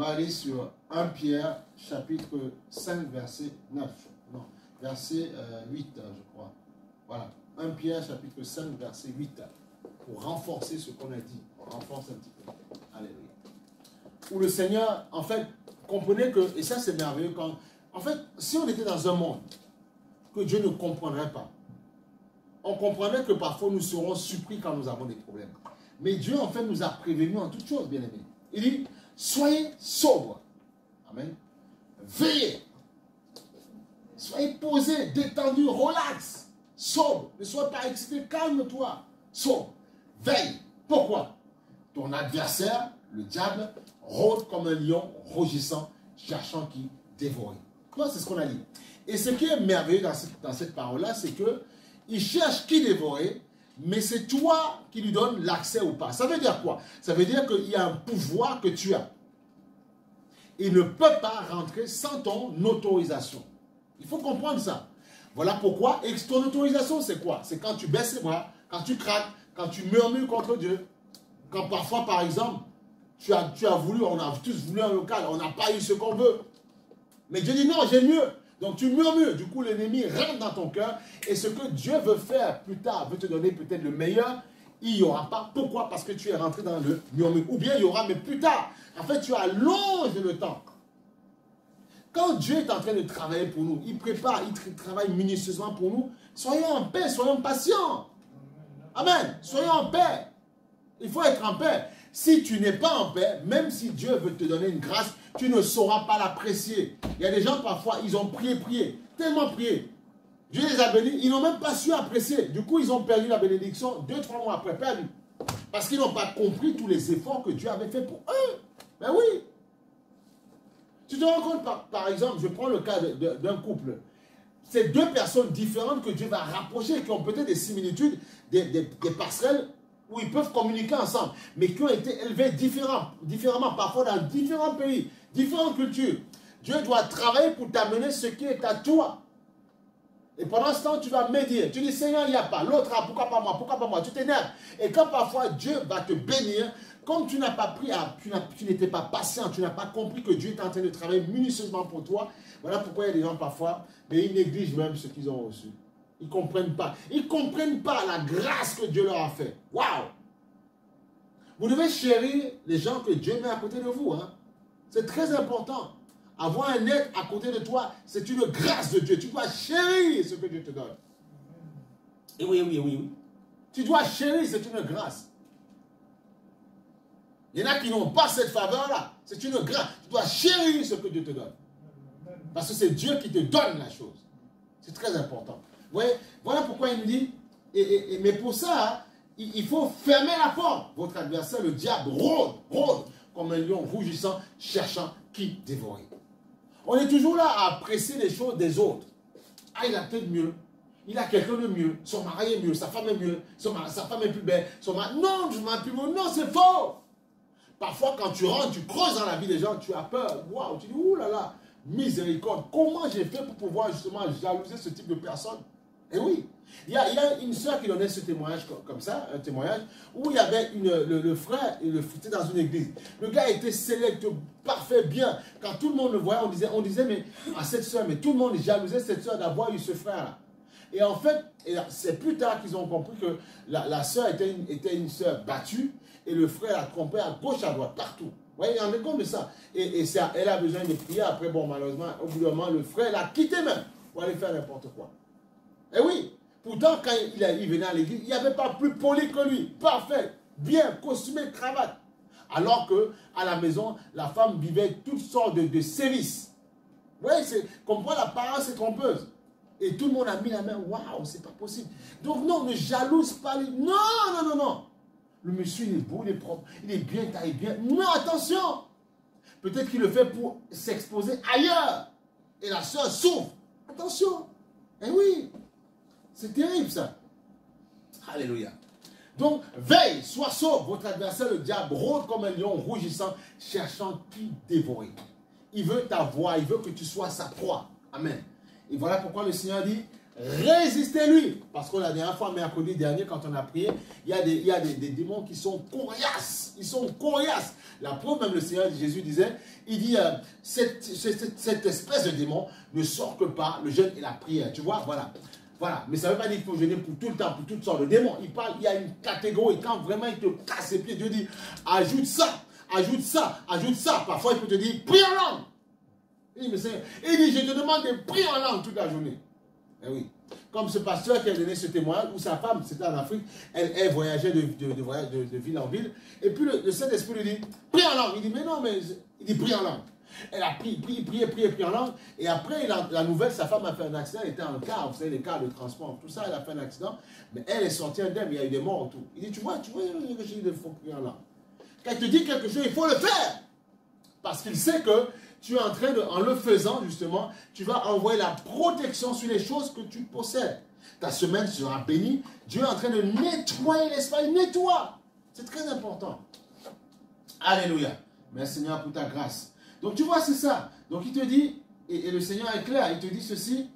va aller sur 1 Pierre, chapitre 5, verset 9. Non, verset 8, je crois. Voilà. 1 Pierre, chapitre 5, verset 8. Pour renforcer ce qu'on a dit. On renforce un petit peu. Alléluia. Où le Seigneur, en fait, comprenez que, et ça c'est merveilleux, quand, en fait, si on était dans un monde que Dieu ne comprendrait pas, on comprendrait que parfois nous serons surpris quand nous avons des problèmes. Mais Dieu, en fait, nous a prévenus en toutes choses, bien aimés. Il dit, soyez sobres. Amen. Veillez. Soyez posés, détendus, relax. Sobre. Ne sois pas excité, calme-toi. Sobre. Veille. Pourquoi? Ton adversaire, le diable, rôde comme un lion rugissant, cherchant qui dévore. C'est ce qu'on a dit. Et ce qui est merveilleux dans cette parole-là, c'est que il cherche qui dévorer, mais c'est toi qui lui donnes l'accès ou pas. Ça veut dire quoi? Ça veut dire qu'il y a un pouvoir que tu as. Il ne peut pas rentrer sans ton autorisation. Il faut comprendre ça. Voilà pourquoi. Et ton autorisation, c'est quoi? C'est quand tu baisses les bras, quand tu craques, quand tu murmures contre Dieu. Quand parfois, par exemple, tu as voulu, on a tous voulu un local, on n'a pas eu ce qu'on veut. Mais Dieu dit non, j'ai mieux. Donc tu murmures, du coup l'ennemi rentre dans ton cœur et ce que Dieu veut faire plus tard, veut te donner peut-être le meilleur, il n'y aura pas. Pourquoi? Parce que tu es rentré dans le murmure. Ou bien il y aura, mais plus tard. En fait, tu allonges le temps. Quand Dieu est en train de travailler pour nous, il prépare, il travaille minutieusement pour nous, soyons en paix, soyons patients. Amen. Soyons en paix. Il faut être en paix. Si tu n'es pas en paix, même si Dieu veut te donner une grâce, tu ne sauras pas l'apprécier. Il y a des gens, parfois, ils ont prié, tellement prié. Dieu les a bénis, ils n'ont même pas su apprécier. Du coup, ils ont perdu la bénédiction 2-3 mois après, perdu. Parce qu'ils n'ont pas compris tous les efforts que Dieu avait fait pour eux. Ben oui. Tu te rends compte, par exemple, je prends le cas d'un couple. C'est deux personnes différentes que Dieu va rapprocher, qui ont peut-être des similitudes, des passerelles, où ils peuvent communiquer ensemble, mais qui ont été élevés différemment, parfois dans différents pays, différentes cultures. Dieu doit travailler pour t'amener ce qui est à toi. Et pendant ce temps, tu vas médire. Tu dis, Seigneur, il n'y a pas. L'autre a, pourquoi pas moi? Pourquoi pas moi? Tu t'énerves. Et quand parfois Dieu va te bénir, comme tu n'as pas pris, tu n'étais pas patient, tu n'as pas compris que Dieu est en train de travailler minutieusement pour toi. Voilà pourquoi il y a des gens parfois, mais ils négligent même ce qu'ils ont reçu. Ils ne comprennent pas. Ils ne comprennent pas la grâce que Dieu leur a fait. Waouh! Vous devez chérir les gens que Dieu met à côté de vous. Hein? C'est très important. Avoir un être à côté de toi, c'est une grâce de Dieu. Tu dois chérir ce que Dieu te donne. Et oui. Tu dois chérir, c'est une grâce. Il y en a qui n'ont pas cette faveur-là. C'est une grâce. Tu dois chérir ce que Dieu te donne. Parce que c'est Dieu qui te donne la chose. C'est très important. Vous voyez, voilà pourquoi il nous dit, mais pour ça, il faut fermer la porte. Votre adversaire, le diable, rôde comme un lion rougissant, cherchant qui dévorer. On est toujours là à apprécier les choses des autres. Ah, il a peut-être mieux. Il a quelqu'un de mieux. Son mari est mieux. Sa femme est mieux. Sa femme est plus belle. Non, je m'en plus beau. Non, c'est faux. Parfois, quand tu rentres, tu creuses dans la vie des gens, tu as peur. Waouh, tu dis, ouh là là, miséricorde. Comment j'ai fait pour pouvoir justement jalouser ce type de personne? Et oui, il y a une soeur qui donnait ce témoignage comme ça, un témoignage, où il y avait le frère, était dans une église. Le gars était sélect, parfait, bien. Quand tout le monde le voyait, on disait mais à cette soeur, mais tout le monde jalousait cette soeur d'avoir eu ce frère-là. Et en fait, c'est plus tard qu'ils ont compris que la soeur était une soeur battue, et le frère a trompé à gauche, à droite, partout. Vous voyez, il en est compte de ça. Et elle a besoin de prier. Après, bon, malheureusement, au bout d'un moment, le frère l'a quitté même pour aller faire n'importe quoi. Et oui, pourtant, quand il venait à l'église, il n'y avait pas plus poli que lui. Parfait, bien, costumé, cravate. Alors qu'à la maison, la femme vivait toutes sortes de sévices. Vous voyez, comme quoi l'apparence est trompeuse. Et tout le monde a mis la main, waouh, c'est pas possible. Donc non, ne jalouse pas les... Non. Le monsieur, il est beau, il est propre, il est bien taillé, bien. Non, attention. Peut-être qu'il le fait pour s'exposer ailleurs. Et la soeur souffre. Attention. Eh oui. C'est terrible ça. Alléluia. Donc, veille, sois sobre. Votre adversaire, le diable, rôde comme un lion rougissant, cherchant qui dévorer. Il veut ta voix, il veut que tu sois sa proie. Amen. Et voilà pourquoi le Seigneur dit, résistez-lui. Parce que la dernière fois, mercredi dernier, quand on a prié, il y a des démons qui sont coriaces. Ils sont coriaces. La preuve, même le Seigneur Jésus disait, il dit, cette espèce de démon ne sort que par le jeûne et la prière. Tu vois, voilà. Voilà. Mais ça ne veut pas dire qu'il faut jeûner pour tout le temps, pour toutes sortes de démons. Il y a une catégorie. Quand vraiment il te casse les pieds, Dieu dit, ajoute ça, ajoute ça, ajoute ça. Parfois, il peut te dire, prie en langue. Il dit, je te demande de prier en langue toute la journée. Eh oui. Comme ce pasteur qui a donné ce témoignage, où sa femme, c'était en Afrique, elle voyageait de ville en ville. Et puis le Saint-Esprit lui dit, prie en langue. Il dit, mais non, mais il dit, prie en langue. Elle a prié en langue. Et après, la nouvelle, sa femme a fait un accident, elle était en car, vous savez, les cars de transport, tout ça, elle a fait un accident. Mais elle est sortie indemne, il y a eu des morts et tout. Il dit, tu vois, il faut prier en langue. Quand il te dit quelque chose, il faut le faire. Parce qu'il sait que tu es en train de, en le faisant justement, tu vas envoyer la protection sur les choses que tu possèdes. Ta semaine sera bénie. Dieu est en train de nettoyer l'espace. Nettoie. C'est très important. Alléluia. Merci Seigneur pour ta grâce. Donc tu vois, c'est ça. Donc il te dit, et le Seigneur est clair, il te dit ceci,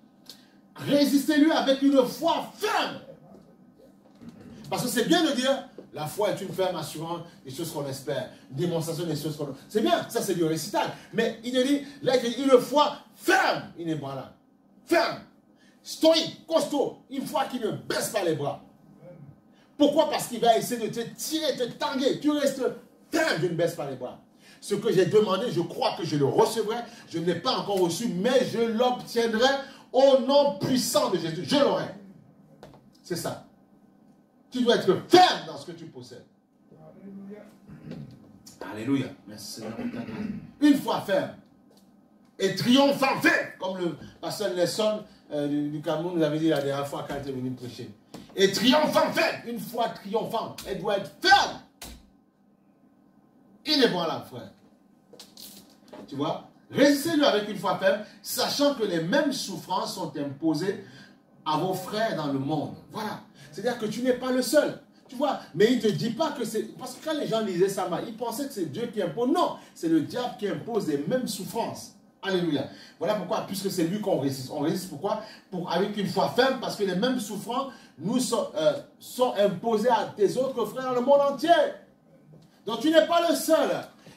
résistez-lui avec une foi ferme. Parce que c'est bien de dire, la foi est une ferme assurance des choses qu'on espère. Une démonstration des choses qu'on... C'est bien, ça c'est du récital. Mais il te dit, là il te dit, une foi ferme, inébranlable. Ferme, stoïque, costaud. Une foi qui ne baisse pas les bras. Pourquoi? Parce qu'il va essayer de te tirer, te tanguer. Tu restes ferme, je ne baisse pas les bras. Ce que j'ai demandé, je crois que je le recevrai. Je ne l'ai pas encore reçu, mais je l'obtiendrai au nom puissant de Jésus. Je l'aurai. C'est ça. Tu dois être ferme dans ce que tu possèdes. Alléluia. Alléluia. Merci Seigneur. Une fois ferme. Et triomphant, fait. Comme le pasteur Nelson du Cameroun nous avait dit la dernière fois quand il était venu prêcher. Et triomphant, fait. Une fois triomphante. Elle doit être ferme. Il est bon là, frère. Tu vois? Résistez-lui avec une foi ferme, sachant que les mêmes souffrances sont imposées à vos frères dans le monde. Voilà. C'est-à-dire que tu n'es pas le seul. Tu vois? Mais il ne te dit pas que c'est... Parce que quand les gens lisaient ça, ils pensaient que c'est Dieu qui impose. Non, c'est le diable qui impose les mêmes souffrances. Alléluia. Voilà pourquoi, puisque c'est lui qu'on résiste. On résiste pourquoi? Avec une foi ferme, parce que les mêmes souffrances nous sont imposées à tes autres frères dans le monde entier. Donc tu n'es pas le seul.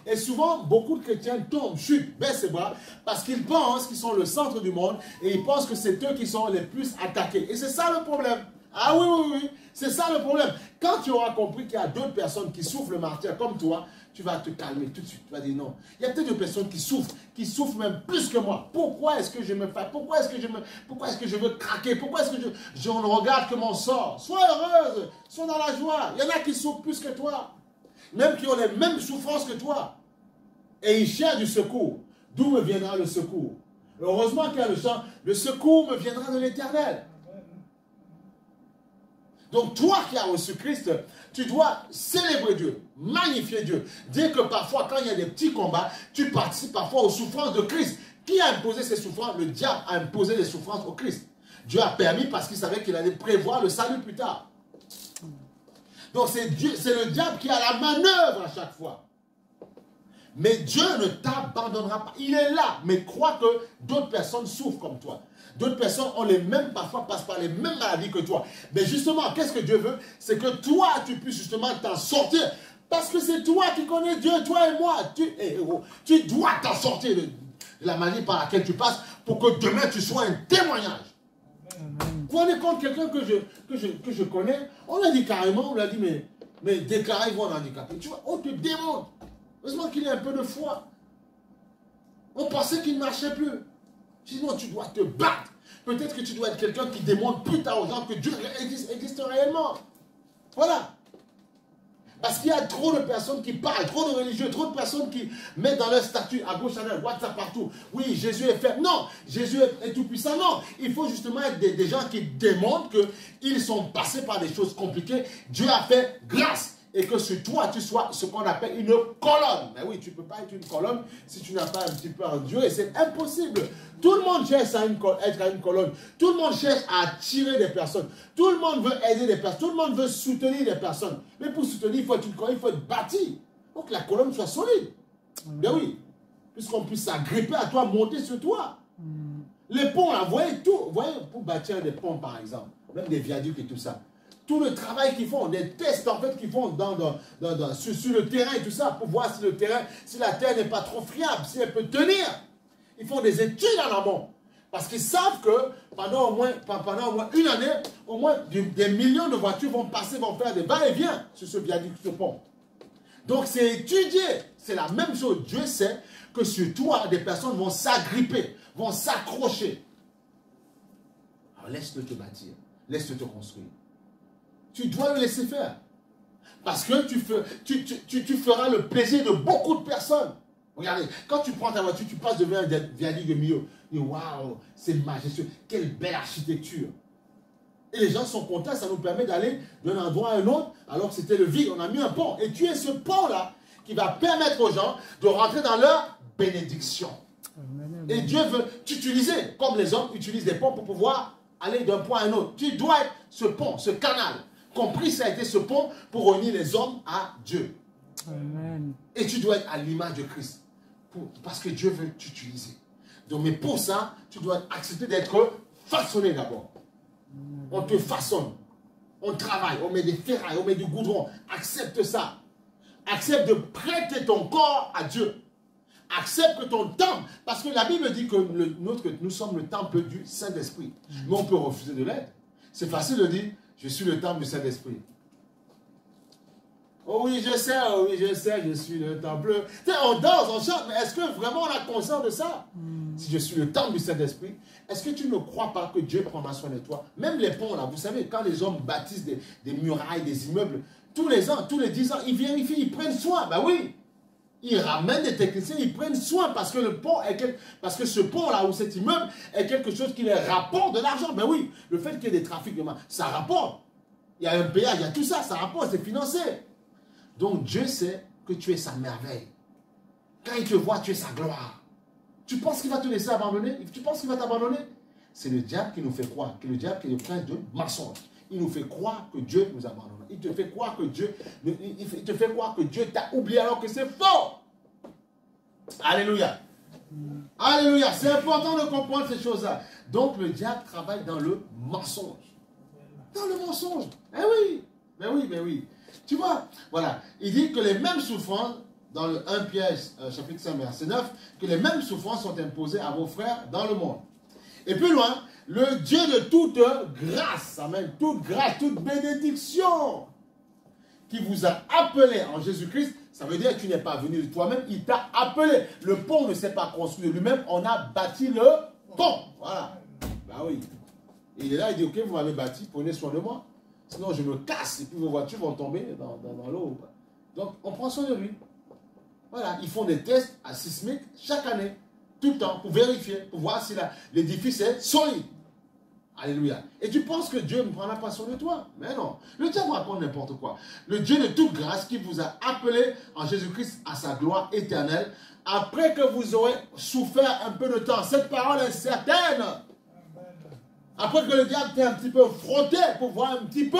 Et souvent, beaucoup de chrétiens tombent, chutent, baissent les bras, parce qu'ils pensent qu'ils sont le centre du monde, et ils pensent que c'est eux qui sont les plus attaqués. Et c'est ça le problème. Ah oui, oui, oui, c'est ça le problème. Quand tu auras compris qu'il y a d'autres personnes qui souffrent le martyre comme toi, tu vas te calmer tout de suite. Tu vas dire non. Il y a peut-être des personnes qui souffrent même plus que moi. Pourquoi est-ce que je me fais? Pourquoi est-ce que je veux craquer? Pourquoi est-ce que je ne regarde que mon sort? Sois heureuse, sois dans la joie. Il y en a qui souffrent plus que toi. Même qui ont les mêmes souffrances que toi. Et ils cherchent du secours. D'où me viendra le secours? Heureusement qu'il y a le chant. Le secours me viendra de l'Éternel. Donc toi qui as reçu Christ, tu dois célébrer Dieu, magnifier Dieu. Dire que parfois, quand il y a des petits combats, tu participes parfois aux souffrances de Christ. Qui a imposé ces souffrances? Le diable a imposé les souffrances au Christ. Dieu a permis parce qu'il savait qu'il allait prévoir le salut plus tard. Donc c'est le diable qui a la manœuvre à chaque fois. Mais Dieu ne t'abandonnera pas. Il est là, mais crois que d'autres personnes souffrent comme toi. D'autres personnes ont les mêmes, parfois passent par les mêmes maladies que toi. Mais justement, qu'est-ce que Dieu veut? C'est que toi, tu puisses justement t'en sortir. Parce que c'est toi qui connais Dieu, toi et moi. Tu dois t'en sortir de la maladie par laquelle tu passes pour que demain tu sois un témoignage. Vous vous rendez compte, quelqu'un que je connais, on l'a dit carrément, on l'a dit, mais déclarez vos handicapés. Tu vois, on te démontre. Heureusement qu'il y a un peu de foi. On pensait qu'il ne marchait plus. Sinon, tu dois te battre. Peut-être que tu dois être quelqu'un qui démontre plus tard aux gens que Dieu existe réellement. Voilà. Parce qu'il y a trop de personnes qui parlent, trop de religieux, trop de personnes qui mettent dans leur statut à gauche, à droite, WhatsApp partout. Oui, Jésus est fait. Non, Jésus est tout puissant. Non, il faut justement être des gens qui démontrent qu'ils sont passés par des choses compliquées. Dieu a fait grâce. Et que sur toi, tu sois ce qu'on appelle une colonne. Mais oui, tu ne peux pas être une colonne si tu n'as pas un petit peu enduré. C'est impossible. Tout le monde cherche à être une colonne. Tout le monde cherche à attirer des personnes. Tout le monde veut aider des personnes. Tout le monde veut soutenir des personnes. Mais pour soutenir, il faut être une colonne, il faut être bâti. Pour que la colonne soit solide. Ben oui. Puisqu'on puisse s'agripper à toi, monter sur toi. Les ponts, là, vous voyez tout. Vous voyez, pour bâtir des ponts, par exemple, même des viaducs et tout ça. Tout le travail qu'ils font, des tests en fait qu'ils font sur le terrain et tout ça, pour voir si le terrain, si la terre n'est pas trop friable, si elle peut tenir. Ils font des études en amont. Parce qu'ils savent que pendant au moins une année, au moins des millions de voitures vont passer, vont faire des va-et-vient sur ce viaduc, ce pont. Donc c'est étudié. C'est la même chose. Dieu sait que sur toi, des personnes vont s'agripper, vont s'accrocher. Alors laisse-le te bâtir, laisse-le te construire. Tu dois le laisser faire. Parce que tu feras le plaisir de beaucoup de personnes. Regardez, quand tu prends ta voiture, tu passes devant un viaduc de milieu. Tu dis, waouh, c'est majestueux, quelle belle architecture. Et les gens sont contents, ça nous permet d'aller d'un endroit à un autre, alors que c'était le vide, on a mis un pont. Et tu es ce pont-là qui va permettre aux gens de rentrer dans leur bénédiction. Et Dieu veut t'utiliser, comme les hommes utilisent des ponts pour pouvoir aller d'un point à un autre. Tu dois être ce pont, ce canal. Compris, ça a été ce pont pour réunir les hommes à Dieu. Amen. Et tu dois être à l'image de Christ. Parce que Dieu veut t'utiliser. Donc, mais pour ça, tu dois accepter d'être façonné d'abord. On te façonne. On travaille, on met des ferrailles, on met du goudron. Accepte ça. Accepte de prêter ton corps à Dieu. Accepte que ton temple, parce que la Bible dit que nous sommes le temple du Saint-Esprit. Mais on peut refuser de l'être. C'est facile de dire, je suis le temple du Saint-Esprit. Oh oui, je sais, je suis le temple. Tu sais, on danse, on chante, mais est-ce que vraiment on a conscience de ça? Si je suis le temple du Saint-Esprit, est-ce que tu ne crois pas que Dieu prendra soin de toi? Même les ponts, là, vous savez, quand les hommes bâtissent des murailles, des immeubles, tous les ans, tous les 10 ans, ils vérifient, ils prennent soin. Ben oui, ils ramènent des techniciens, ils prennent soin parce que le pont parce que ce pont-là ou cet immeuble est quelque chose qui leur rapporte de l'argent. Ben oui, le fait qu'il y ait des trafics de main, ça rapporte. Il y a un péage, il y a tout ça, ça rapporte, c'est financé. Donc Dieu sait que tu es sa merveille. Quand il te voit, tu es sa gloire. Tu penses qu'il va te laisser abandonner? Tu penses qu'il va t'abandonner? C'est le diable qui nous fait croire, que le diable qui est le prince de mensonge. Il nous fait croire que Dieu nous abandonne. Il te fait croire que Dieu t'a oublié alors que c'est faux. Alléluia. Alléluia. C'est important de comprendre ces choses-là. Donc le diable travaille dans le mensonge. Dans le mensonge. Eh oui. Mais oui, mais oui. Tu vois, voilà. Il dit que les mêmes souffrances, dans le 1 Pierre, chapitre 5, verset 9, que les mêmes souffrances sont imposées à vos frères dans le monde. Et plus loin, le Dieu de toute grâce, amen, toute grâce, toute bénédiction, qui vous a appelé en Jésus-Christ, ça veut dire que tu n'es pas venu de toi-même, il t'a appelé. Le pont ne s'est pas construit de lui-même, on a bâti le pont. Voilà. Ben oui. Et il est là, il dit, ok, vous m'avez bâti, prenez soin de moi. Sinon, je me casse et puis vos voitures vont tomber dans l'eau. Donc, on prend soin de lui. Voilà, ils font des tests à sismique chaque année, tout le temps, pour vérifier, pour voir si l'édifice est solide. Alléluia. Et tu penses que Dieu ne prendra pas soin de toi? Mais non. Le diable raconte n'importe quoi. Le Dieu de toute grâce qui vous a appelé en Jésus-Christ à sa gloire éternelle, après que vous aurez souffert un peu de temps. Cette parole est certaine. Après que le diable t'ait un petit peu frotté pour voir un petit peu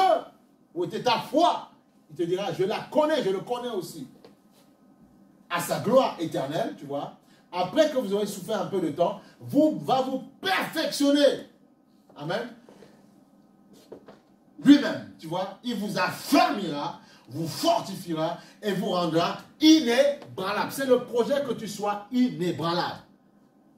où était ta foi, il te dira, je la connais, je le connais aussi. À sa gloire éternelle, tu vois, après que vous aurez souffert un peu de temps, va vous perfectionner. Amen. Lui-même, tu vois, il vous affermira, vous fortifiera et vous rendra inébranlable. C'est le projet que tu sois inébranlable.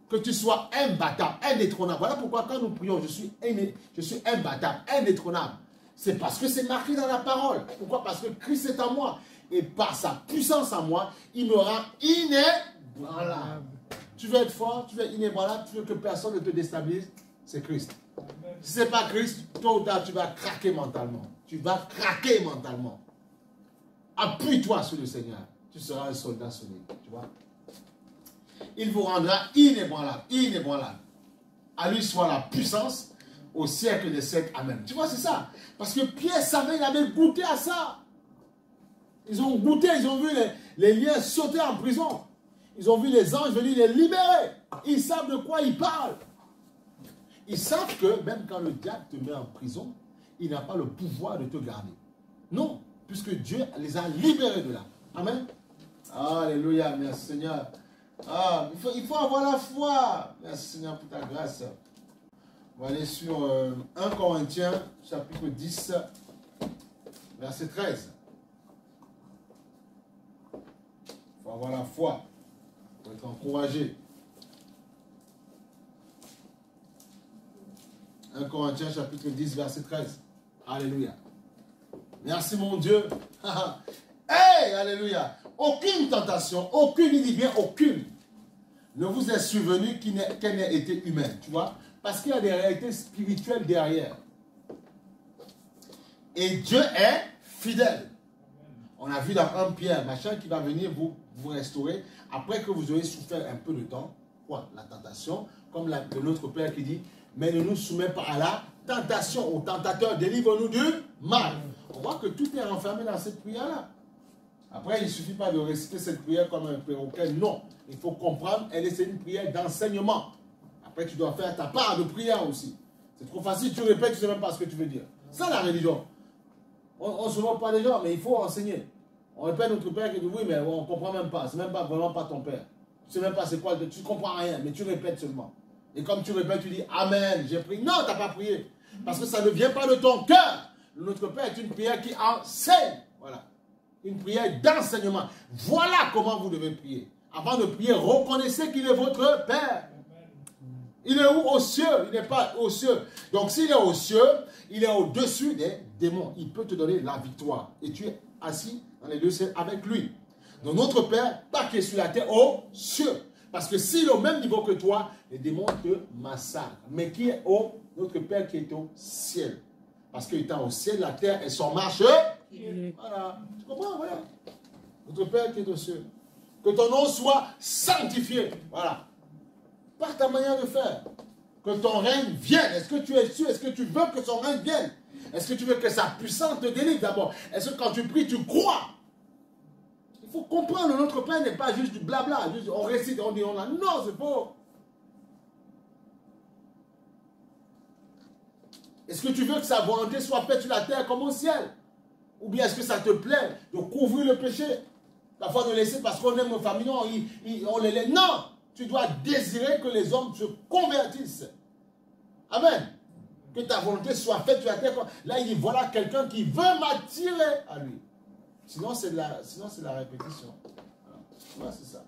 Que tu sois imbattable, indétrônable. Voilà pourquoi quand nous prions, je suis imbattable, indétrônable. C'est parce que c'est marqué dans la parole. Pourquoi? Parce que Christ est en moi. Et par sa puissance en moi, il me rend inébranlable. Tu veux être fort, tu veux être inébranlable, tu veux que personne ne te déstabilise, c'est Christ. Si ce n'est pas Christ, tôt ou tard, tu vas craquer mentalement. Tu vas craquer mentalement. Appuie-toi sur le Seigneur. Tu seras un soldat solide. Tu vois? Il vous rendra inébranlable, inébranlable. À lui soit la puissance au siècle des siècles. Amen. Tu vois, c'est ça. Parce que Pierre savait, il avait goûté à ça. Ils ont goûté, ils ont vu les liens sauter en prison. Ils ont vu les anges venir les libérer. Ils savent de quoi ils parlent. Ils savent que même quand le diable te met en prison, il n'a pas le pouvoir de te garder. Non, puisque Dieu les a libérés de là. Amen. Alléluia, merci Seigneur. Ah, il faut avoir la foi. Merci Seigneur pour ta grâce. On va aller sur 1 Corinthiens, chapitre 10, verset 13. Il faut avoir la foi. Il faut être encouragé. 1 Corinthiens, chapitre 10, verset 13. Alléluia. Merci mon Dieu. Hey, alléluia. Aucune tentation, aucune, il dit bien aucune, ne vous est survenue qu'elle n'ait été humaine. Tu vois? Parce qu'il y a des réalités spirituelles derrière. Et Dieu est fidèle. On a vu dans 1 Pierre, machin qui va venir vous restaurer après que vous aurez souffert un peu de temps. Quoi? La tentation, comme de notre Père qui dit, mais ne nous soumets pas à la tentation, au tentateur, délivre-nous du mal. On voit que tout est enfermé dans cette prière-là. Après, il ne suffit pas de réciter cette prière comme un perroquet. Non, il faut comprendre, c'est une prière d'enseignement. Après, tu dois faire ta part de prière aussi. C'est trop facile, tu répètes, tu ne sais même pas ce que tu veux dire. Ça, la religion. On ne se moque pas des gens, mais il faut enseigner. On répète notre Père qui dit oui, mais on ne comprend même pas. Ce n'est même pas vraiment pas ton Père. Tu ne sais même pas c'est quoi, tu ne comprends rien, mais tu répètes seulement. Et comme tu répètes, tu dis Amen, j'ai prié. Non, tu n'as pas prié. Parce que ça ne vient pas de ton cœur. Notre Père est une prière qui enseigne. Voilà. Une prière d'enseignement. Voilà comment vous devez prier. Avant de prier, reconnaissez qu'il est votre Père. Il est où? Aux cieux. Il n'est pas aux cieux. Donc s'il est aux cieux, il est au-dessus des démons. Il peut te donner la victoire. Et tu es assis dans les deux cieux avec lui. Donc notre Père, pas qui est sur la terre, aux cieux. Parce que s'il est au même niveau que toi, les démons te massacrent. Mais qui est notre Père qui est au ciel. Parce qu'il est au ciel, la terre est son marche. Voilà. Tu comprends? Voilà. Notre Père qui est aux cieux. Que ton nom soit sanctifié. Voilà. Par ta manière de faire. Que ton règne vienne. Est-ce que tu es sûr? Est-ce que tu veux que son règne vienne? Est-ce que tu veux que sa puissance te délivre d'abord? Est-ce que quand tu pries, tu crois? Il faut comprendre, notre Père n'est pas juste du blabla. Juste on récite, on dit, on a. Non, c'est faux. Est-ce que tu veux que sa volonté soit faite sur la terre comme au ciel? Ou bien est-ce que ça te plaît de couvrir le péché? Parfois de laisser parce qu'on aime nos familles, on les laisse. Non! Tu dois désirer que les hommes se convertissent. Amen. Que ta volonté soit faite sur la terre. Là, il dit, voilà quelqu'un qui veut m'attirer à lui. Sinon, c'est la répétition. Voilà, c'est ça.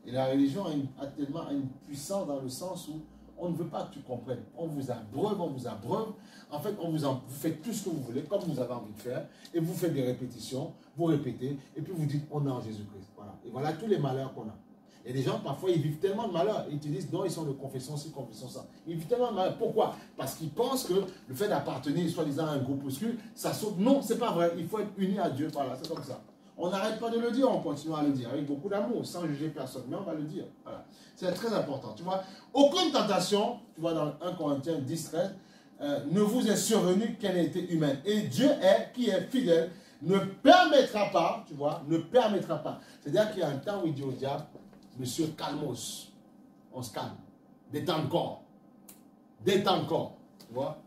Et la religion a tellement une puissance dans le sens où on ne veut pas que tu comprennes. On vous abreuve, on vous abreuve. En fait, vous faites tout ce que vous voulez, comme vous avez envie de faire. Et vous faites des répétitions, vous répétez, et puis vous dites, on est en Jésus-Christ. Voilà. Et voilà tous les malheurs qu'on a. Et les gens, parfois, ils vivent tellement de malheurs. Ils te disent, non, ils sont de confession ci, confession ça. Ils vivent tellement de malheurs. Pourquoi? Parce qu'ils pensent que le fait d'appartenir, soi-disant, à un groupuscule, ça saute. Non, c'est pas vrai. Il faut être uni à Dieu. Voilà, c'est comme ça. On n'arrête pas de le dire, on continue à le dire, avec beaucoup d'amour, sans juger personne. Mais on va le dire. Voilà. C'est très important. Tu vois, aucune tentation, tu vois, dans 1 Corinthiens 10, 13, ne vous est survenue qu'elle ait été humaine. Et Dieu qui est fidèle, ne permettra pas, tu vois, ne permettra pas. C'est-à-dire qu'il y a un temps où il dit au diable, Monsieur, calmos. On se calme. Détends le corps. Détends le corps. Tu vois?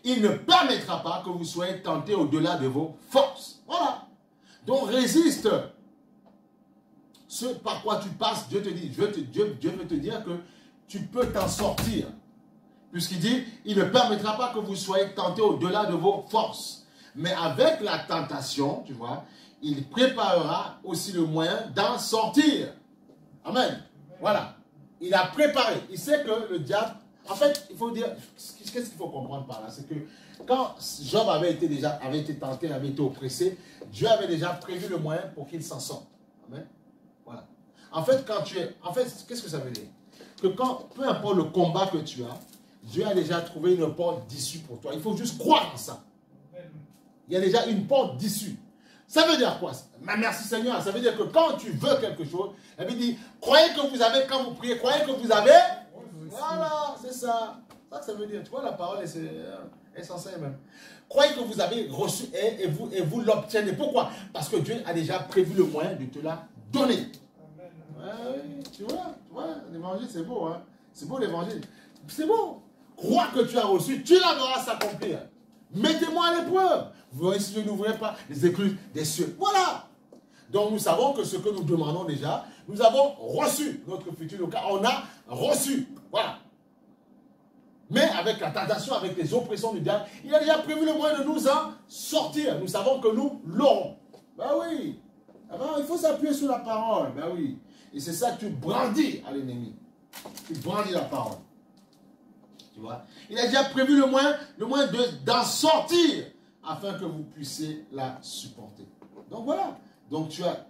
Il ne permettra pas que vous soyez tentés au-delà de vos forces. Voilà. Donc résiste. Ce par quoi tu passes, Dieu te dit, Dieu veut te dire que tu peux t'en sortir. Puisqu'il dit, il ne permettra pas que vous soyez tentés au-delà de vos forces. Mais avec la tentation, tu vois, il préparera aussi le moyen d'en sortir. Amen. Voilà. Il a préparé. Il sait que le diable... En fait, il faut dire... Qu'est-ce qu'il faut comprendre par là? C'est que quand Job avait été tenté, avait été oppressé, Dieu avait déjà prévu le moyen pour qu'il s'en sorte. Amen. Voilà. En fait, qu'est-ce que ça veut dire? Que peu importe le combat que tu as, Dieu a déjà trouvé une porte d'issue pour toi. Il faut juste croire en ça. Il y a déjà une porte d'issue. Ça veut dire quoi? Merci Seigneur. Ça veut dire que quand tu veux quelque chose, la Bible dit, croyez que vous avez, quand vous priez, croyez que vous avez. Voilà, c'est ça. Ça veut dire. Tu vois, la parole est censée même. Croyez que vous avez reçu et vous l'obtenez. Pourquoi? Parce que Dieu a déjà prévu le moyen de te la donner. Ouais, tu vois, l'évangile c'est beau. Hein? C'est beau l'évangile. C'est beau. Crois que tu as reçu, tu la verras s'accomplir. Mettez-moi à l'épreuve. Vous verrez si je n'ouvrirai pas les écluses des cieux. Voilà. Donc nous savons que ce que nous demandons déjà, nous avons reçu notre futur local. On a reçu. Voilà. Mais avec la tentation, avec les oppressions du diable, il a déjà prévu le moyen de nous en sortir. Nous savons que nous l'aurons. Ben oui. Alors, il faut s'appuyer sur la parole. Ben oui. Et c'est ça que tu brandis à l'ennemi. Tu brandis la parole. Tu vois? Il a déjà prévu le moyen d'en sortir afin que vous puissiez la supporter. Donc voilà. Donc tu as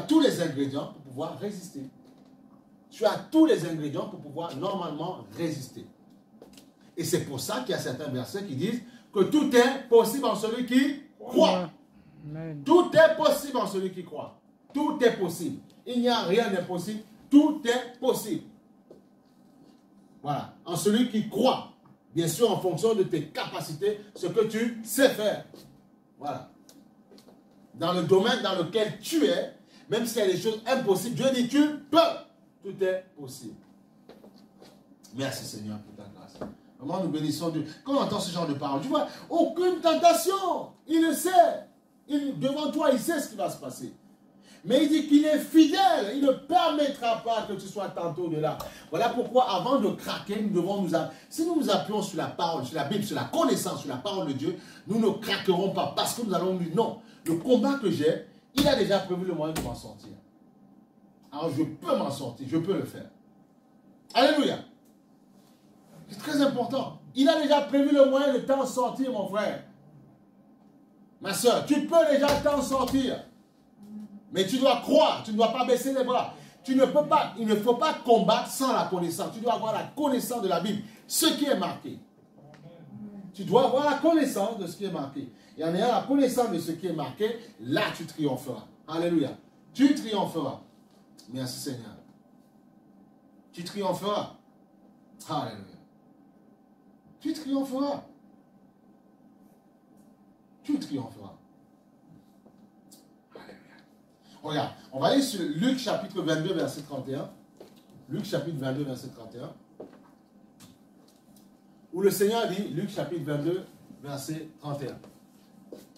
tous les ingrédients pour pouvoir résister. Tu as tous les ingrédients pour pouvoir normalement résister. Et c'est pour ça qu'il y a certains versets qui disent que tout est possible en celui qui croit. Amen. Tout est possible en celui qui croit. Tout est possible. Il n'y a rien d'impossible. Tout est possible. Voilà. En celui qui croit. Bien sûr, en fonction de tes capacités, ce que tu sais faire. Voilà. Dans le domaine dans lequel tu es, même s'il y a des choses impossibles, Dieu dit tu peux. Tout est possible. Merci Seigneur pour ta grâce. Vraiment, nous bénissons Dieu. Quand on entend ce genre de parole, tu vois, aucune tentation. Il le sait. Devant toi, il sait ce qui va se passer. Mais il dit qu'il est fidèle. Il ne permettra pas que tu sois tenté au-delà. Voilà pourquoi, avant de craquer, nous devons si nous nous appuyons sur la parole, sur la Bible, sur la connaissance, sur la parole de Dieu, nous ne craquerons pas. Parce que nous allons dire non. Le combat que j'ai, il a déjà prévu le moyen de m'en sortir. Alors je peux m'en sortir, je peux le faire. Alléluia. C'est très important. Il a déjà prévu le moyen de t'en sortir, mon frère. Ma soeur, tu peux déjà t'en sortir. Mais tu dois croire, tu ne dois pas baisser les bras. Tu ne peux pas, il ne faut pas combattre sans la connaissance. Tu dois avoir la connaissance de la Bible, ce qui est marqué. Tu dois avoir la connaissance de ce qui est marqué. Et en ayant la connaissance de ce qui est marqué, là tu triompheras. Alléluia. Tu triompheras. Merci Seigneur. Tu triompheras. Alléluia. Tu triompheras. Tu triompheras. Alléluia. Regarde, on va aller sur Luc chapitre 22, verset 31. Luc chapitre 22, verset 31. Où le Seigneur dit, Luc chapitre 22, verset 31.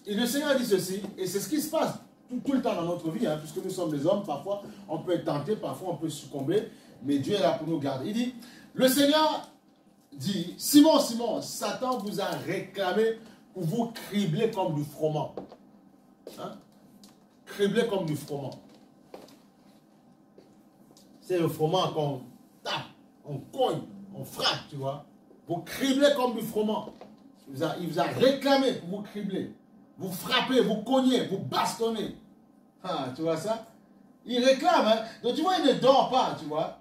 Et le Seigneur dit ceci, et c'est ce qui se passe tout le temps dans notre vie, puisque nous sommes des hommes, parfois on peut être tenté, parfois on peut succomber, mais Dieu est là pour nous garder. Il dit, le Seigneur dit, Simon, Simon, Satan vous a réclamé pour vous cribler comme du froment. Cribler comme du froment. C'est le froment qu'on tape, on cogne, on frappe, tu vois. Vous criblez comme du froment. Il vous a réclamé pour vous cribler. Vous frappez, vous cognez, vous bastonnez. Ah, tu vois ça? Il réclame, hein? Donc tu vois, il ne dort pas, tu vois.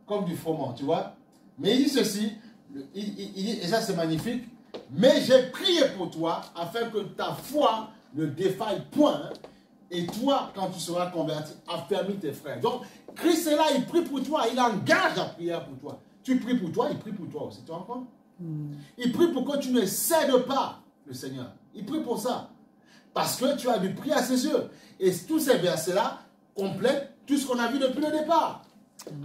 Comme du froment, tu vois. Mais il dit ceci, il dit, et ça c'est magnifique, mais j'ai prié pour toi afin que ta foi ne défaille point. Hein, et toi, quand tu seras converti, affermis tes frères. Donc, Christ est là, il prie pour toi, il engage la prière pour toi. Tu pries pour toi, il prie pour toi aussi, tu comprends? Il prie pour que tu ne cèdes pas, le Seigneur. Il prie pour ça. Parce que tu as du prix à ses yeux. Et tous ces versets-là complètent tout ce qu'on a vu depuis le départ.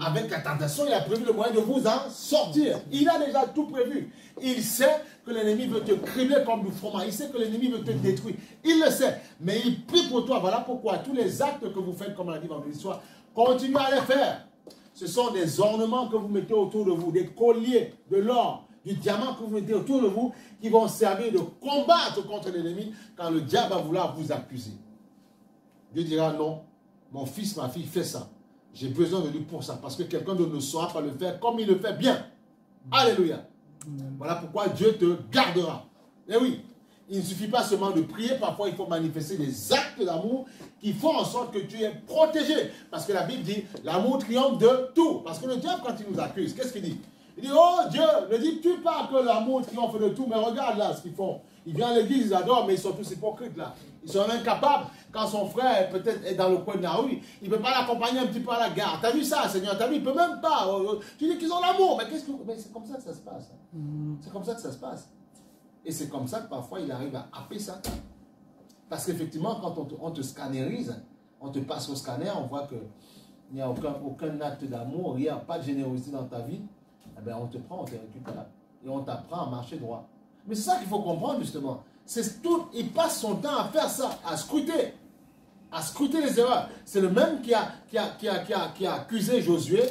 Avec la tentation, il a prévu le moyen de vous en sortir. Il a déjà tout prévu. Il sait que l'ennemi veut te cribler comme du froment. Il sait que l'ennemi veut te détruire. Il le sait. Mais il prie pour toi. Voilà pourquoi tous les actes que vous faites, comme on a dit dans l'histoire, continuez à les faire. Ce sont des ornements que vous mettez autour de vous, des colliers, de l'or, du diamant que vous mettez autour de vous, qui vont servir de combattre contre l'ennemi quand le diable va vouloir vous accuser. Dieu dira non, mon fils, ma fille, fait ça. J'ai besoin de lui pour ça, parce que quelqu'un d'autre ne saura pas le faire comme il le fait bien. Alléluia. Voilà pourquoi Dieu te gardera. Et oui, il ne suffit pas seulement de prier, parfois il faut manifester des actes d'amour qui font en sorte que tu es protégé. Parce que la Bible dit, l'amour triomphe de tout. Parce que le diable, quand il nous accuse, qu'est-ce qu'il dit? Il dit, oh Dieu, ne dis-tu pas que l'amour triomphe de tout, mais regarde là ce qu'ils font. Ils viennent à l'église, ils adorent, mais ils sont tous hypocrites là. Ils sont incapables, quand son frère peut-être est dans le coin de la rue, il ne peut pas l'accompagner un petit peu à la gare. T'as vu ça, Seigneur? T'as vu? Il ne peut même pas. Tu dis qu'ils ont l'amour, mais c'est comme ça que ça se passe. C'est comme ça que ça se passe. Et c'est comme ça que parfois il arrive à happer Satan. Parce qu'effectivement, quand on te scannerise, on te passe au scanner, on voit qu'il n'y a aucun acte d'amour, il n'y a pas de générosité dans ta vie. Eh bien, on te prend, on te récupère. Et on t'apprend à marcher droit. Mais c'est ça qu'il faut comprendre, justement. C'est tout, il passe son temps à faire ça, à scruter les erreurs. C'est le même qui a accusé Josué,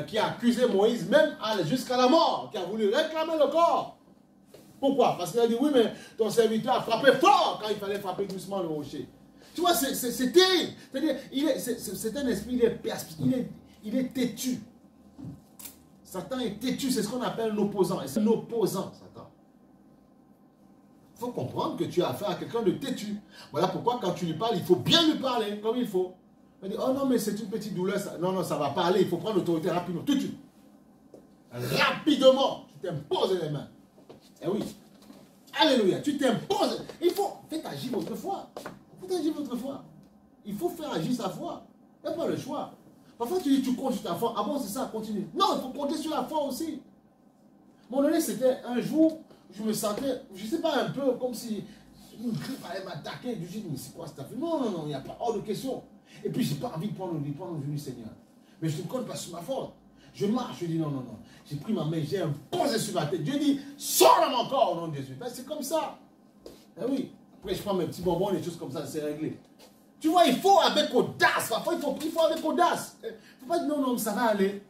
qui a accusé Moïse, même jusqu'à la mort, qui a voulu réclamer le corps. Pourquoi? Parce qu'il a dit, oui, mais ton serviteur a frappé fort quand il fallait frapper doucement le rocher. Tu vois, c'est terrible. C'est-à-dire, c'est un esprit, il est têtu. Satan est têtu, c'est ce qu'on appelle l'opposant. Et c'est l'opposant, Satan. Il faut comprendre que tu as affaire à quelqu'un de têtu. Voilà pourquoi quand tu lui parles, il faut bien lui parler comme il faut. Il dit, oh non, mais c'est une petite douleur. Ça. Non, non, ça va pas aller. Il faut prendre l'autorité rapidement, tout de suite. Rapidement, tu t'imposes les mains. Eh oui. Alléluia, tu t'imposes. Il faut, faites agir votre foi. Faites agir votre foi. Il faut faire agir sa foi. Il n'y a pas le choix. Parfois tu dis, tu comptes sur ta foi. Ah bon, c'est ça, continue. Non, il faut compter sur la foi aussi. Mon donné, c'était un jour, je me sentais, je ne sais pas, un peu comme si une grippe allait m'attaquer. Je dis, mais c'est quoi cette affaire? Non, non, non, il n'y a pas hors de question. Et puis, je n'ai pas envie de prendre le du Seigneur. Mais je ne compte pas sur ma foi. Je marche, je dis non, non, non. J'ai pris ma main, j'ai imposé sur ma tête. Dieu dit, sors de mon corps au nom de Jésus. Ben, c'est comme ça. Eh oui. Après, je prends mes petits bonbons, des choses comme ça, c'est réglé. Tu vois, il faut avec audace. Parfois, il faut avec audace. Il ne faut pas dire non, non, ça va aller.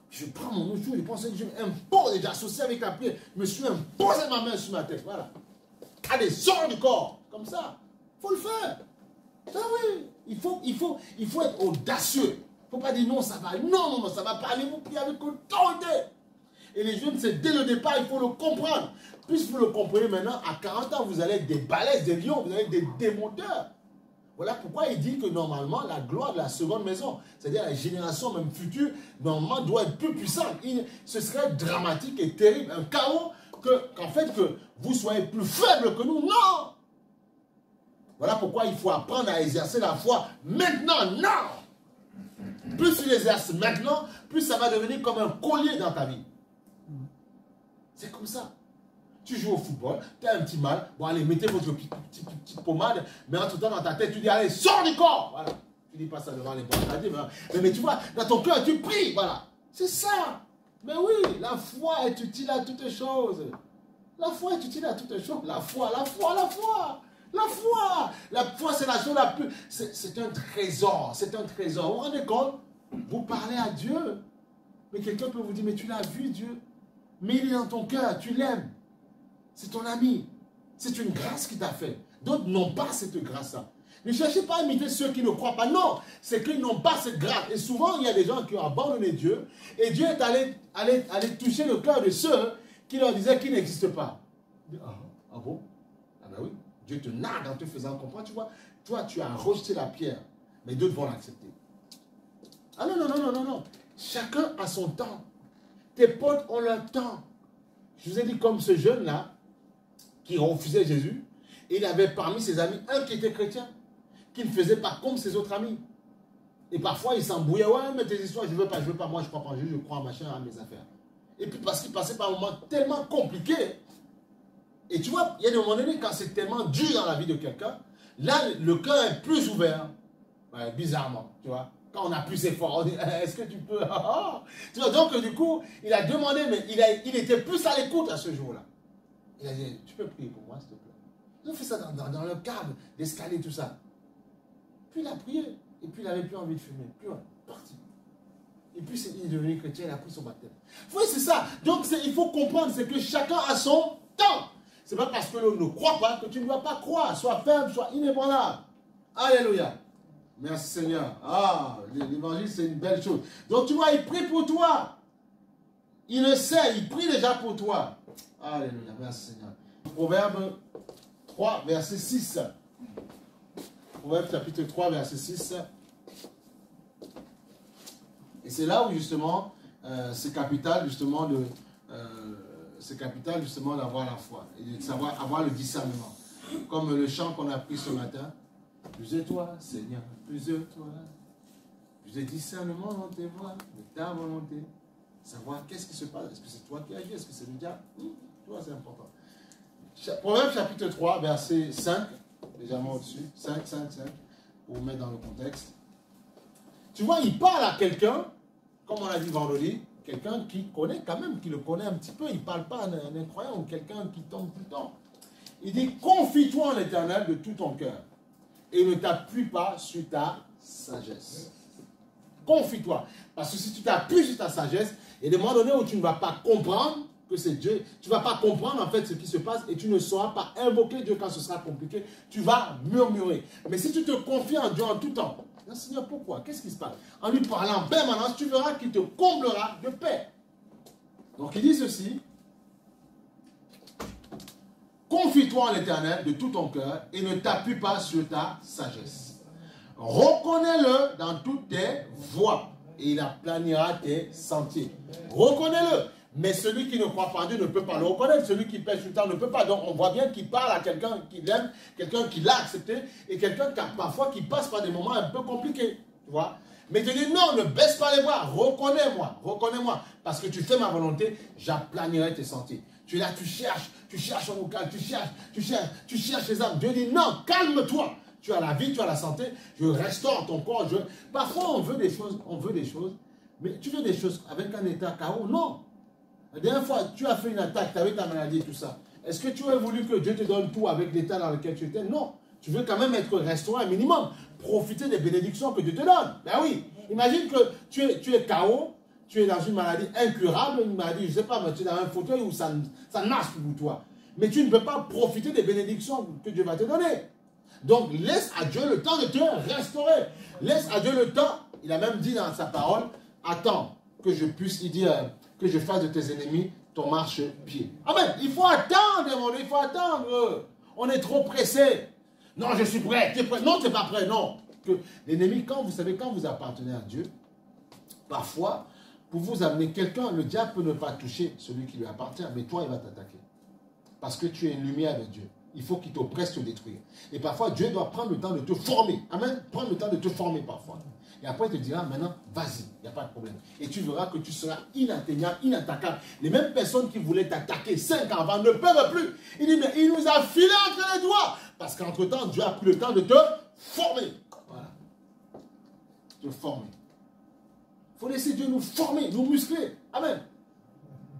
Je prends mon autre jour, je pense que je m'impose, j'ai associé avec la prière. Je me suis imposé ma main sur ma tête. Voilà. Allez, sors du corps. Comme ça. Il faut le faire. Ça, oui. Il faut être audacieux. Il ne faut pas dire non, ça va. Non, non, non, ça va pas aller. Vous priez avec autorité. Et les jeunes, c'est dès le départ, il faut le comprendre. Plus vous le comprenez maintenant, à 40 ans, vous allez être des balaises, des lions, vous allez être des démonteurs. Voilà pourquoi il dit que normalement, la gloire de la seconde maison, c'est-à-dire la génération même future, normalement, doit être plus puissante. Ce serait dramatique et terrible, un chaos, qu'en fait, que vous soyez plus faibles que nous. Non! Voilà pourquoi il faut apprendre à exercer la foi maintenant. Non! Plus tu l'exerces maintenant, plus ça va devenir comme un collier dans ta vie. C'est comme ça. Tu joues au football, tu as un petit mal, bon allez, mettez votre petite pommade, mais en tout temps dans ta tête, tu dis allez, sors du corps. Voilà. Tu dis pas ça devant les bras, mais tu vois, dans ton cœur, tu pries, voilà. C'est ça. Mais oui, la foi est utile à toutes choses. La foi est utile à toutes choses. La foi. La foi, c'est la chose la plus... C'est un trésor, c'est un trésor. Vous vous rendez compte? Vous parlez à Dieu, mais quelqu'un peut vous dire, mais tu l'as vu, Dieu? Mais il est dans ton cœur, tu l'aimes. C'est ton ami. C'est une grâce qu'il t'a fait. D'autres n'ont pas cette grâce-là. Ne cherchez pas à imiter ceux qui ne croient pas. Non, c'est qu'ils n'ont pas cette grâce. Et souvent, il y a des gens qui ont abandonné Dieu. Et Dieu est allé toucher le cœur de ceux qui leur disaient qu'il n'existe pas. Ah bon? Ah ben oui. Dieu te nargue en te faisant comprendre. Tu vois, toi, tu as rejeté la pierre. Mais d'autres vont l'accepter. Ah non, non, non, non, non, non. Chacun a son temps. Tes potes ont leur temps. Je vous ai dit comme ce jeune-là, qui refusait Jésus, et il avait parmi ses amis un qui était chrétien, qui ne faisait pas comme ses autres amis. Et parfois, il s'embrouillait, ouais, mais tes histoires, je veux pas, moi, je crois pas en Jésus, je crois en machin, à mes affaires. Et puis parce qu'il passait par un moment tellement compliqué, et tu vois, il y a des moments donnés, quand c'est tellement dur dans la vie de quelqu'un, là, le cœur est plus ouvert, ouais, bizarrement, tu vois. Quand on a plus fort, on dit, est-ce que tu peux... Tu vois, donc du coup, il a demandé, mais il était plus à l'écoute à ce jour-là. Il a dit, tu peux prier pour moi, s'il te plaît. Ils ont fait ça dans le cadre d'escalier, tout ça. Puis il a prié. Et puis il n'avait plus envie de fumer. Puis parti. Et puis il est devenu chrétien, il a pris son baptême. Oui, c'est ça. Donc il faut comprendre, c'est que chacun a son temps. Ce n'est pas parce que l'on ne croit pas que tu ne dois pas croire. Sois ferme, sois inébranlable. Alléluia. Merci Seigneur. Ah, l'évangile, c'est une belle chose. Donc tu vois, il prie pour toi. Il le sait, il prie déjà pour toi. Alléluia, merci Seigneur. Proverbe 3, verset 6. Proverbe chapitre 3, verset 6. Et c'est là où justement, c'est capital justement d'avoir la foi. Et de savoir avoir le discernement. Comme le chant qu'on a pris ce matin. Plus de toi, Seigneur, plus de toi. Plus de discernement dans tes voies, de ta volonté. Savoir qu'est-ce qui se passe. Est-ce que c'est toi qui agis? Est-ce que c'est le diable? Tu vois, c'est important. Proverbe chapitre 3, verset 5. Légèrement au-dessus. 5, pour vous mettre dans le contexte. Tu vois, il parle à quelqu'un, comme on l'a dit vendredi, quelqu'un qui connaît quand même, qui le connaît un petit peu. Il ne parle pas à un incroyant ou quelqu'un qui tombe tout le temps. Il dit, confie-toi en l'Éternel de tout ton cœur et ne t'appuie pas sur ta sagesse. Confie-toi. Parce que si tu t'appuies sur ta sagesse, et des moments donnés où tu ne vas pas comprendre que c'est Dieu, tu ne vas pas comprendre en fait ce qui se passe et tu ne sauras pas invoquer Dieu quand ce sera compliqué, tu vas murmurer. Mais si tu te confies en Dieu en tout temps, Seigneur, pourquoi? Qu'est-ce qui se passe? En lui parlant en permanence, tu verras qu'il te comblera de paix. Donc il dit ceci, confie-toi en l'Éternel de tout ton cœur et ne t'appuie pas sur ta sagesse. Reconnais-le dans toutes tes voies et il aplanira tes sentiers. Reconnais-le. Mais celui qui ne croit pas en Dieu ne peut pas le reconnaître. Celui qui pêche tout le temps ne peut pas. Donc on voit bien qu'il parle à quelqu'un qui l'aime, quelqu'un qui l'a accepté et quelqu'un qui parfois qui passe par des moments un peu compliqués. Tu vois? Mais tu dis non, ne baisse pas les bras. Reconnais-moi, reconnais-moi. Parce que tu fais ma volonté, j'aplanirai tes sentiers. Tu es là, tu cherches en local, tu cherches les âmes. Dieu dit non, calme-toi. Tu as la vie, tu as la santé, je restaure ton corps. Parfois on veut des choses, mais tu veux des choses avec un état chaos? Non. La dernière fois, tu as fait une attaque, tu avais ta maladie et tout ça. Est-ce que tu aurais voulu que Dieu te donne tout avec l'état dans lequel tu étais? Non. Tu veux quand même être restauré un minimum. Profiter des bénédictions que Dieu te donne. Ben oui. Imagine que tu es KO, tu es dans une maladie incurable, une maladie, je ne sais pas, mais tu es dans un fauteuil où ça marche pour toi. Mais tu ne peux pas profiter des bénédictions que Dieu va te donner. Donc laisse à Dieu le temps de te restaurer. Laisse à Dieu le temps. Il a même dit dans sa parole, attends que je puisse, il dit, que je fasse de tes ennemis ton marche-pied. Amen. Il faut attendre, mon Dieu, il faut attendre. On est trop pressé. Non, je suis prêt. Tu es prêt? Non, tu n'es pas prêt. Non. L'ennemi, quand vous appartenez à Dieu, parfois, pour vous amener quelqu'un, le diable peut ne pas toucher celui qui lui appartient, mais toi, il va t'attaquer. Parce que tu es une lumière de Dieu. Il faut qu'il t'oppresse te détruire. Et parfois, Dieu doit prendre le temps de te former. Amen. Prendre le temps de te former parfois. Et après, il te dira, maintenant, vas-y, il n'y a pas de problème. Et tu verras que tu seras inatteignable, inattaquable. Les mêmes personnes qui voulaient t'attaquer 5 ans avant ne peuvent plus. Il dit, mais il nous a filé entre les doigts. Parce qu'entre-temps, Dieu a pris le temps de te former. Voilà. Te former. Il faut laisser Dieu nous former, nous muscler. Amen.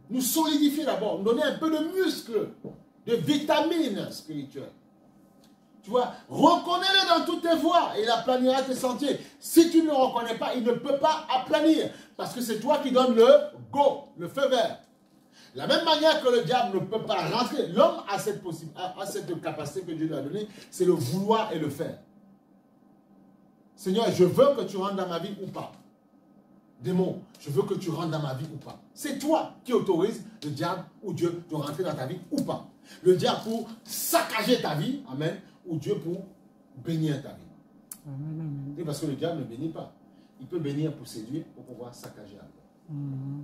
Nous solidifier d'abord, nous donner un peu de muscles, de vitamines spirituelles. Tu vois, reconnais-le dans toutes tes voies et il aplanira tes sentiers. Si tu ne le reconnais pas, il ne peut pas aplanir. Parce que c'est toi qui donnes le go, le feu vert. De la même manière que le diable ne peut pas rentrer, l'homme a cette capacité que Dieu lui a donnée, c'est le vouloir et le faire. Seigneur, je veux que tu rentres dans ma vie ou pas. Démon, je veux que tu rentres dans ma vie ou pas. C'est toi qui autorise le diable ou Dieu de rentrer dans ta vie ou pas. Le diable pour saccager ta vie, amen, ou Dieu pour bénir ta vie. Amen. Et parce que le diable ne bénit pas. Il peut bénir pour séduire, pour pouvoir saccager la vie.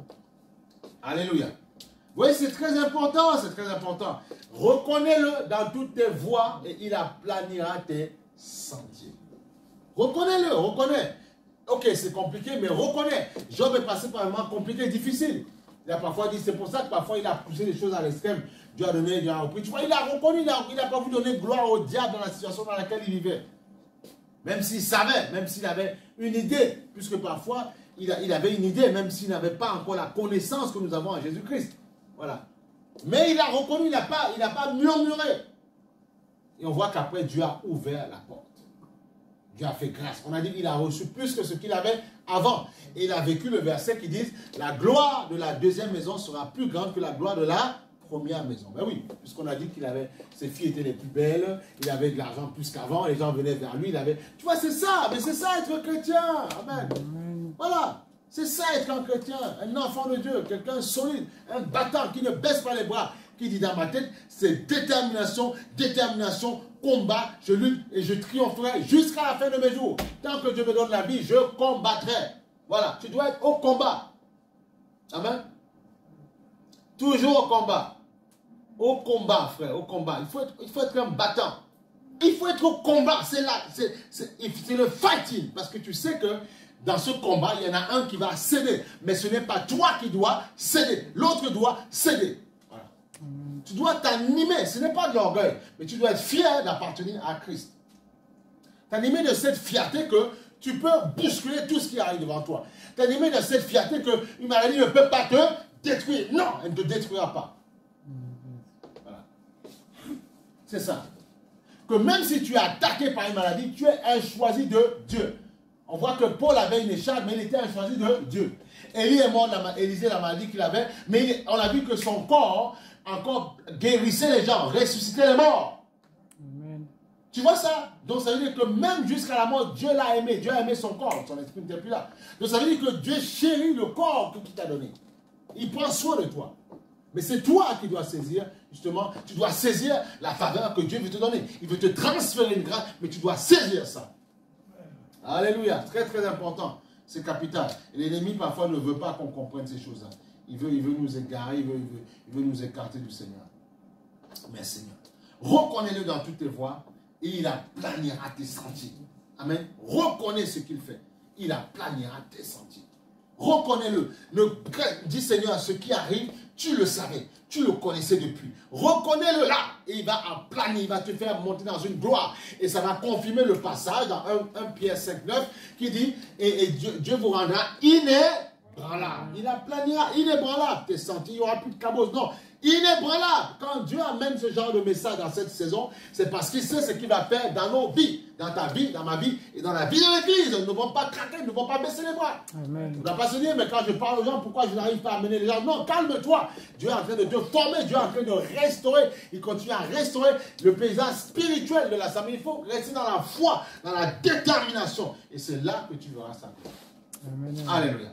Alléluia. Vous voyez, c'est très important, c'est très important. Reconnais-le dans toutes tes voies et il aplanira tes sentiers. Reconnais-le, reconnais. Ok, c'est compliqué, mais reconnais. Job est passé par un moment compliqué et difficile. Il a parfois dit, c'est pour ça que parfois il a poussé les choses à l'extrême. Dieu a donné, Dieu a repris. Tu vois, il a reconnu, il n'a pas voulu donner gloire au diable dans la situation dans laquelle il vivait. Même s'il savait, même s'il avait une idée, puisque parfois il avait une idée, même s'il n'avait pas encore la connaissance que nous avons en Jésus-Christ. Voilà. Mais il a reconnu, il n'a pas murmuré. Et on voit qu'après Dieu a ouvert la porte. Dieu a fait grâce. On a dit qu'il a reçu plus que ce qu'il avait avant. Et il a vécu le verset qui dit, la gloire de la deuxième maison sera plus grande que la gloire de la première maison. Ben oui, puisqu'on a dit qu'il avait, ses filles étaient les plus belles, il avait de l'argent plus qu'avant, les gens venaient vers lui, il avait... Tu vois, c'est ça, mais c'est ça être chrétien. Amen. Voilà, c'est ça être un chrétien, un enfant de Dieu, quelqu'un solide, un battant qui ne baisse pas les bras, qui dit dans ma tête, c'est détermination, détermination, combat, je lutte et je triompherai jusqu'à la fin de mes jours. Tant que Dieu me donne la vie, je combattrai. Voilà, tu dois être au combat. Amen. Toujours au combat. Au combat, frère, au combat. Il faut être un battant. Il faut être au combat. C'est là, c'est le fighting. Parce que tu sais que dans ce combat, il y en a un qui va céder. Mais ce n'est pas toi qui dois céder. L'autre doit céder. Voilà. Tu dois t'animer. Ce n'est pas de l'orgueil. Mais tu dois être fier d'appartenir à Christ. T'animer de cette fierté que tu peux bousculer tout ce qui arrive devant toi. T'animer de cette fierté qu'une maladie ne peut pas te détruire. Non, elle ne te détruira pas. Voilà. C'est ça. Que même si tu es attaqué par une maladie, tu es un choisi de Dieu. On voit que Paul avait une écharpe, mais il était un choisi de Dieu. Élie est mort, Élisée, la maladie qu'il avait, mais on a vu que son corps encore guérissait les gens, ressuscitait les morts. Amen. Tu vois ça? Donc ça veut dire que même jusqu'à la mort, Dieu l'a aimé. Dieu a aimé son corps, son esprit n'était plus là. Donc ça veut dire que Dieu chérit le corps qu'il t'a donné. Il prend soin de toi. Mais c'est toi qui dois saisir, justement, tu dois saisir la faveur que Dieu veut te donner. Il veut te transférer une grâce, mais tu dois saisir ça. Alléluia, très très important. C'est capital. Et l'ennemi parfois ne veut pas qu'on comprenne ces choses-là. Il veut nous égarer, il veut nous écarter du Seigneur. Mais Seigneur, reconnais-le dans toutes tes voies et il aplanira tes sentiers. Amen. Reconnais ce qu'il fait. Il aplanira tes sentiers. Reconnais-le. Dis Seigneur, ce qui arrive, tu le savais. Tu le connaissais depuis. Reconnais-le là. Et il va aplanir, il va te faire monter dans une gloire. Et ça va confirmer le passage dans 1 Pierre 5, 9 qui dit, et Dieu vous rendra inébranlable. Il aplanira, inébranlable. Tes sentiers, il n'y aura plus de cabos. Non. Inébranlable. Quand Dieu amène ce genre de message dans cette saison, c'est parce qu'il sait ce qu'il va faire dans nos vies, dans ta vie, dans ma vie et dans la vie de l'Église. Nous ne vont pas craquer, nous ne vont pas baisser les bras. Amen. On ne va pas se dire, mais quand je parle aux gens, pourquoi je n'arrive pas à amener les gens? Non, calme-toi. Dieu est en train de te former, Dieu est en train de restaurer. Il continue à restaurer le paysage spirituel de l'Assemblée. Il faut rester dans la foi, dans la détermination. Et c'est là que tu verras ça. Amen. Alléluia.